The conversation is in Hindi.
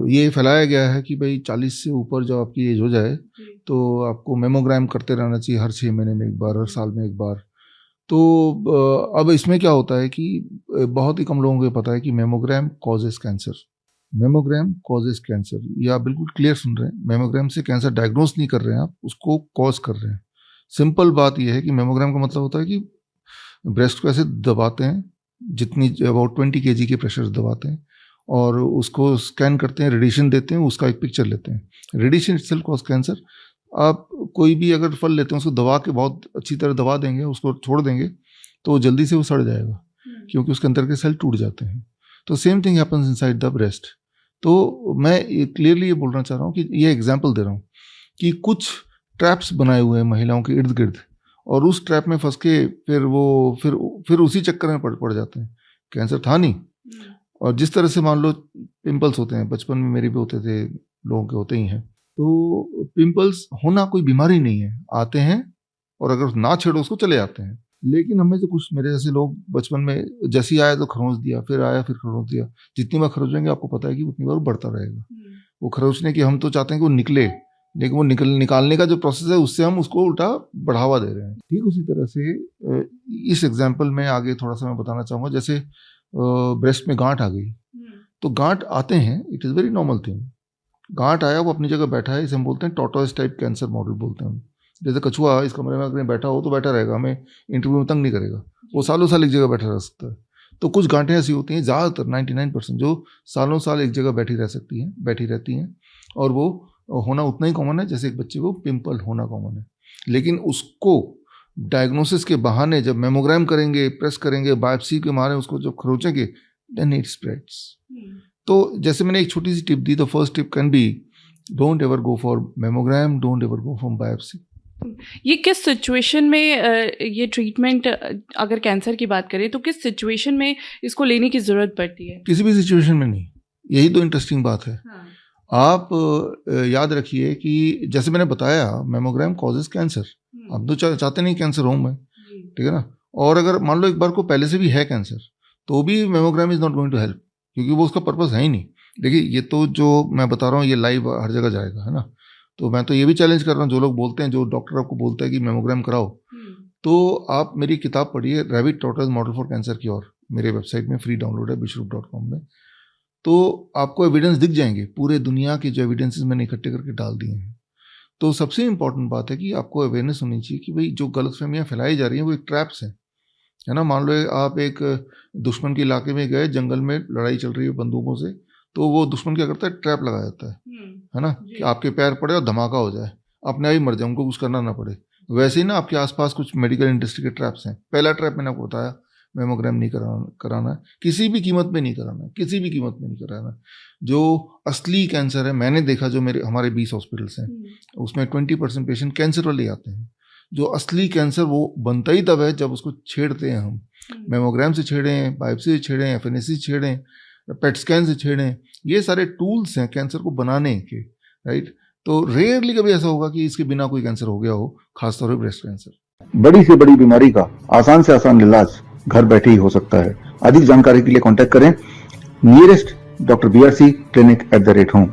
ये फैलाया गया है कि भाई 40 से ऊपर जब आपकी एज हो जाए तो आपको मेमोग्राम करते रहना चाहिए, हर 6 महीने में एक बार, हर साल में एक बार। तो अब इसमें क्या होता है कि बहुत ही कम लोगों को पता है कि mammogram causes cancer. Mammogram causes cancer, ये आप बिल्कुल क्लियर सुन रहे हैं, मेमोग्राम से कैंसर डायग्नोस नहीं कर रहे हैं आप, उसको कॉज कर रहे हैं। सिंपल बात यह है कि मेमोग्राम का मतलब होता है कि ब्रेस्ट को ऐसे दबाते हैं, जितनी अबाउट 20 kg के प्रेशर से दबाते हैं और उसको स्कैन करते हैं, रेडिएशन देते हैं, उसका एक पिक्चर लेते हैं। Radiation itself cause cancer. आप कोई भी अगर फल लेते हैं उसको दबा के बहुत अच्छी तरह दबा देंगे, उसको छोड़ देंगे तो जल्दी से वो सड़ जाएगा क्योंकि उसके अंदर के सेल टूट जाते हैं। तो same thing happens inside the breast. तो मैं क्लियरली ये बोलना चाह रहा हूँ कि ये एग्जाम्पल दे रहा हूँ कि कुछ ट्रैप्स बनाए हुए हैं महिलाओं के इर्द गिर्द और उस ट्रैप में फंस के फिर उसी चक्कर में पड़ जाते हैं। कैंसर था नहीं। और जिस तरह से मान लो पिंपल्स होते हैं, बचपन में मेरे भी होते थे, लोगों के होते ही हैं, तो पिंपल्स होना कोई बीमारी नहीं है, आते हैं और अगर ना छेड़ो उसको चले जाते हैं। लेकिन हमें से कुछ मेरे जैसे लोग बचपन में जैसे ही आया तो खरोंच दिया, फिर आया फिर खरोंच दिया। जितनी बार खरोचेंगे आपको पता है कि उतनी बार बढ़ता रहेगा। वो खरोचने की हम तो चाहते हैं कि वो निकले, लेकिन वो निकालने का जो प्रोसेस है उससे हम उसको उल्टा बढ़ावा दे रहे हैं। ठीक उसी तरह से इस एग्जाम्पल में आगे थोड़ा सा मैं बताना चाहूँगा, जैसे ब्रेस्ट में गांठ आ गई तो गांठ आते हैं, it is very normal thing. गांठ आया, वो अपनी जगह बैठा है, इसे हम बोलते हैं टॉर्टोइस टाइप कैंसर मॉडल बोलते हैं हम। जैसे कछुआ इस कमरे में अगर बैठा हो तो बैठा रहेगा, हमें इंटरव्यू में तंग नहीं करेगा, वो सालों साल एक जगह बैठा रह सकता है। तो कुछ गांठें ऐसी होती हैं, ज़्यादातर 99% जो सालों साल एक जगह बैठी रहती हैं और वो होना उतना ही कॉमन है जैसे एक बच्चे को पिंपल होना कॉमन है। लेकिन उसको डायग्नोसिस के बहाने जब मेमोग्राम करेंगे, प्रेस करेंगे, बायोप्सी के मारे उसको जब खरोचेंगे, देन इट स्प्रेड्स। तो जैसे मैंने एक छोटी सी टिप दी, the first tip can be don't ever go for mammogram, don't ever go for biopsy. ये किस सिचुएशन में ये ट्रीटमेंट, अगर कैंसर की बात करें तो किस सिचुएशन में इसको लेने की ज़रूरत पड़ती है? किसी भी सिचुएशन में नहीं, यही तो इंटरेस्टिंग बात है। हाँ। आप याद रखिए कि जैसे मैंने बताया मेमोग्राम कॉजेज कैंसर। आप तो चाहते नहीं कैंसर हो मैं, ठीक है ना। और अगर मान लो एक बार को पहले से भी है कैंसर तो भी mammogram is not going to help, क्योंकि वो उसका पर्पस है ही नहीं। देखिए ये तो जो मैं बता रहा हूँ ये लाइव हर जगह जाएगा, है ना। तो मैं तो ये भी चैलेंज कर रहा हूँ, जो लोग बोलते हैं, जो डॉक्टर आपको बोलता है कि मेमोग्राम कराओ, तो आप मेरी किताब पढ़िए, rabbit tortoise model for cancer cure, मेरे वेबसाइट में फ्री डाउनलोड है bishrup.com में। तो आपको एविडेंस दिख जाएंगे, पूरे दुनिया के जो एविडेंसेस मैंने इकट्ठे करके डाल दिए हैं। तो सबसे इंपॉर्टेंट बात है कि आपको अवेयरनेस होनी चाहिए कि भाई जो गलतफहमियां फैलाई जा रही हैं वो एक ट्रैप्स है ना। मान लो आप एक दुश्मन के इलाके में गए, जंगल में लड़ाई चल रही है बंदूकों से, तो वो दुश्मन क्या करता है, ट्रैप लगा जाता है ना, कि आपके पैर पड़े और धमाका हो जाए, अपने आप ही मर जाए, उनको कुछ करना ना पड़े। वैसे ही ना आपके आसपास कुछ मेडिकल इंडस्ट्री के ट्रैप्स हैं। पहला ट्रैप मैंने आपको बताया, मेमोग्राम नहीं कराना है, किसी भी कीमत पे नहीं कराना है, किसी भी कीमत में नहीं कराना। जो असली कैंसर है, मैंने देखा जो हमारे 20 हॉस्पिटल्स हैं उसमें 20% पेशेंट कैंसर वाले आते हैं। जो असली कैंसर वो बनता ही तब है जब उसको छेड़ते हैं हम, मेमोग्राम से छेड़ें, बायोप्सी से छेड़ें, FNAC से छेड़ें, पेट स्कैन से छेड़ें। ये सारे टूल्स हैं कैंसर को बनाने के, राइट। तो रेयरली कभी ऐसा होगा कि इसके बिना कोई कैंसर हो गया हो, खासतौर पर ब्रेस्ट कैंसर। बड़ी से बड़ी बीमारी का आसान से आसान इलाज घर बैठे ही हो सकता है। अधिक जानकारी के लिए कांटेक्ट करें nearest Dr. BRC Clinic @ home।